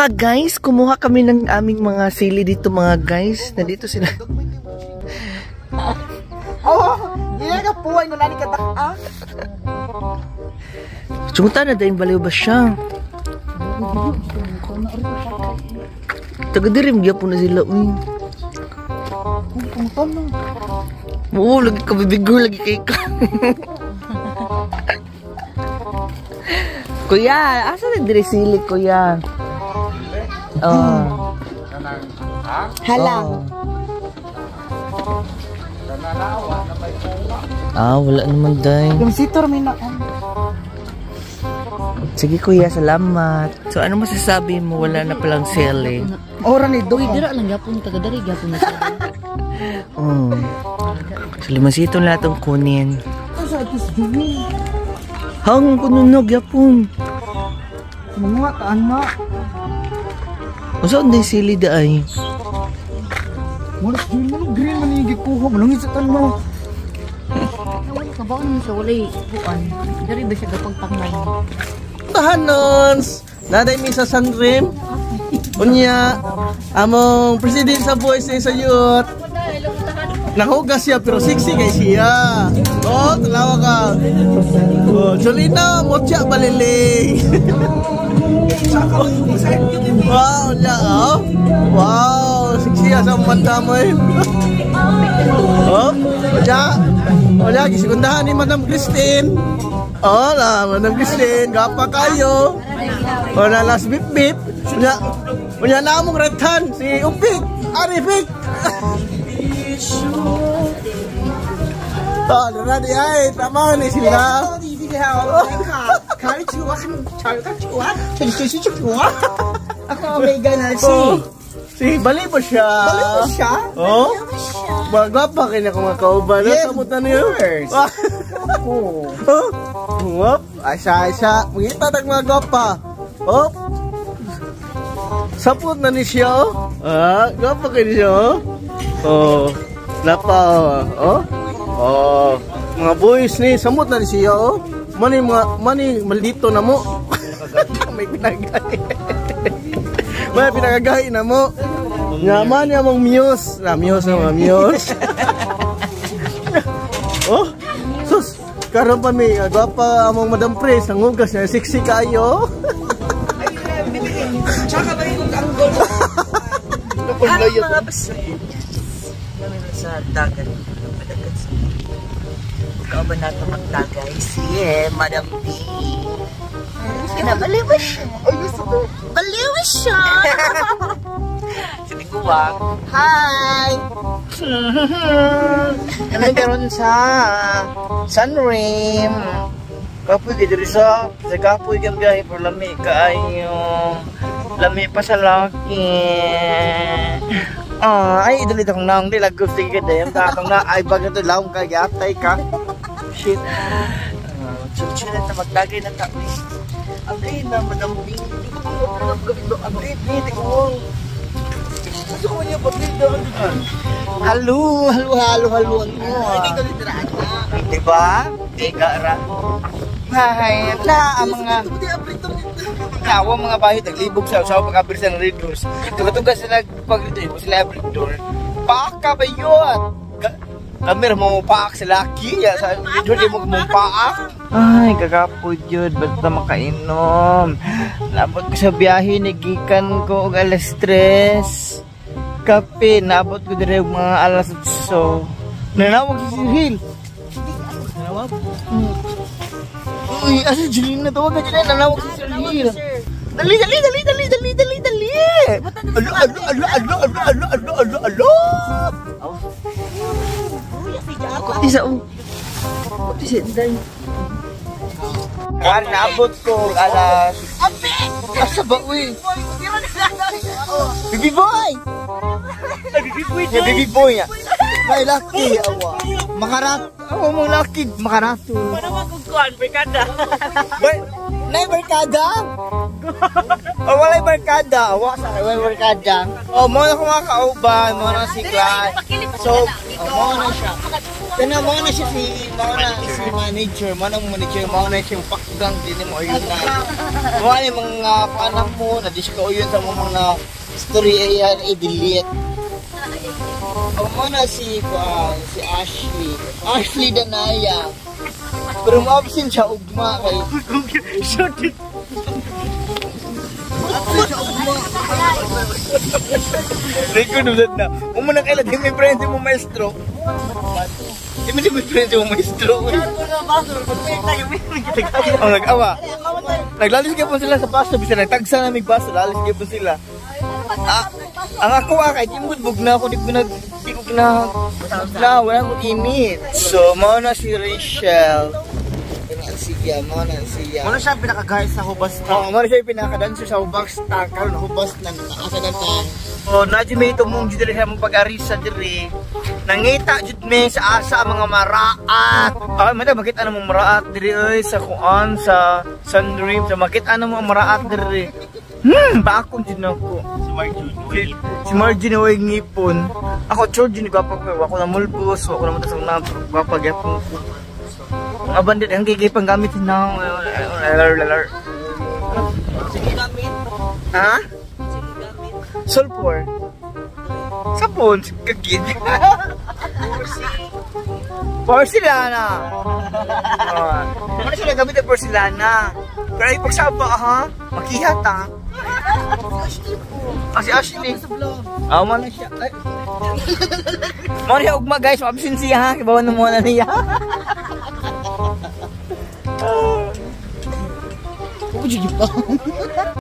Mga guys, kumuha kami ng aming mga sili dito mga guys. Nandito sila. Oh, hindi ka puway na nani katak. Sungutan na dahil baliw ba siya? Tagadirim gyapon na sila. Oo, lagi ka bibigo, lagi kay ka. Kuya, asa na diri sili kuya? Oh. Halang. Wala naman day. Yung sitor may na. Sige kuya, salamat. So ano masasabi mo? Wala na palang sale. Ora ni Doy. Dira lang yapon taga-dari yapon na siya. So limasito lahat ang kunin. Sa atis dumi. Hang kununog yapon. Mga anak. Saan day sili da ay? Malas din mo green man yung gikuha mo lang isatan mo. Wala ka ba naman siya walay bukan. Dari ba siya gapagpangay? Tahanons! Naday mi sa Sanrim. Unya, among president sa boys sa youth. Nahugas siya pero sexy kay siya. Oh, talawa ka. Oh, Jolina, motya baliling. Wow, ya, oh. Wow, sexy sa mata mo eh. Oh, wala, gisegundahan ni Madam Christine. Oh, lah, Madam Christine, gapa kayo. Oh, na last bip bip. Punya namong redhan si Upik, Arifik. Oh, ready ay, tama ni sila. Ako may gana si bali mo siya. Bali mo siya? Oh? Magwapa kayo na kung makauban. Yes, Samutan niyo. Oh. Wop. Asa. Mungita tag mga gwapa. Oh. Sapot na ni siya. Gwapa kayo ni siya. Oh. Lapa. Oh. Oh. Mga boys ni, samot na ni siya. Oh. Mani maldito na mo. May pinagay. May pinagagay na mo. Nyaman niya mong muse. Muse na mga muse. Oh, sus. Karoon pa may gwapa among Madam Pres. Ang hugas niya. Sexy kayo. Tsaka ba yung anggol? Ano mga basa? Sa dagat. Ikaw ba natin magtagay? Sige, Madam B. Baliw siya. Baliw siya. Siniguwag. Hi! Anong karoon sa Sanrim? Kapoy ka diri sa kapoy kang biyahe por lami kaayo. Lami pa sa laki. Ay idulit akong naong nila gusto ka dahil tatong na ay baga ito laong ka yatay ka. Shit. Chuchu na magdagay na tabi. Abay na madambing. Abay, ko. Ano ko niya paglida kan? Halo. Diba? Teka ra. Hay na ang mga kawa mga bahay naglibog sa pag-abrir sa redos. Tuga-tuga sila pag-rito sila abridor. Paka ba yun? Kamir mo paak sa laki ya sa video di mo paak. Ay kagapo jud basta makainom. Nabot ko sa biyahe nagikan ko og alas 3. Kape nabot ko dire mga alas 8. Nanawag si Hil. Nanawag? Uy, asa Julina tawag ka dyan nanawag si Hil. Dali. Alo. Ako di sa kan naabot ko alas asa ba uy Bibi boy Bibi boy ya may laki awa makarat awa mo laki makarato para magkukuan barkada nay barkada walay barkada awa sa walay barkada mo na ko mga kauban mo na si Clyde so mo na siya Kana mo na siya si manager, mo na siya pakgang din mo ayun na. Mo ni mga panam mo na disco yun sa mga story ayan i-delete. Mo na si Ashley Danaya. Pero ma-absent siya ugma kay short it. Record ulit na. Umuna kailan yung may friend mo maestro. Hindi mo may friend mo maestro. Ang nag-awa. Naglalis ka po sila sa paso. Bisa nagtagsa na may paso. Lalis ka po sila. Ang ako kay timbudbog na ako. Di ko na wala akong init. So, mauna si Rachel. Siya, mana siya. Ano siya pinakagayad sa hubas na? Oo, mana siya pinakadanso sa hubas na. Karoon, hubas na nakaasa na ta. O, nadyo may ito mong dito siya mong pag-arisa diri. Nangita dito may sa asa mga maraat. Mata, makita na mong maraat diri ay sa kuan, sa Sundream. Sa makita na mong maraat diri. Bakong din ako. Si Marjorie na way ngipon. Ako, George, nagwapa ko. Ako na mulbos. Ako na matasang na gwapa-gyapon ko. Ang bandit ang gigipang gamit ng sige gamit. Ha? Sige gamit. Sulfur. Sapon kagid. Porcelana. Ano sila gamit ng porcelana? Pero ipagsaba ha? Makihat ha? Si Ashley. Man siya. Man siya ugma guys, mabsin siya ha. Kibawan na muna niya. Huwag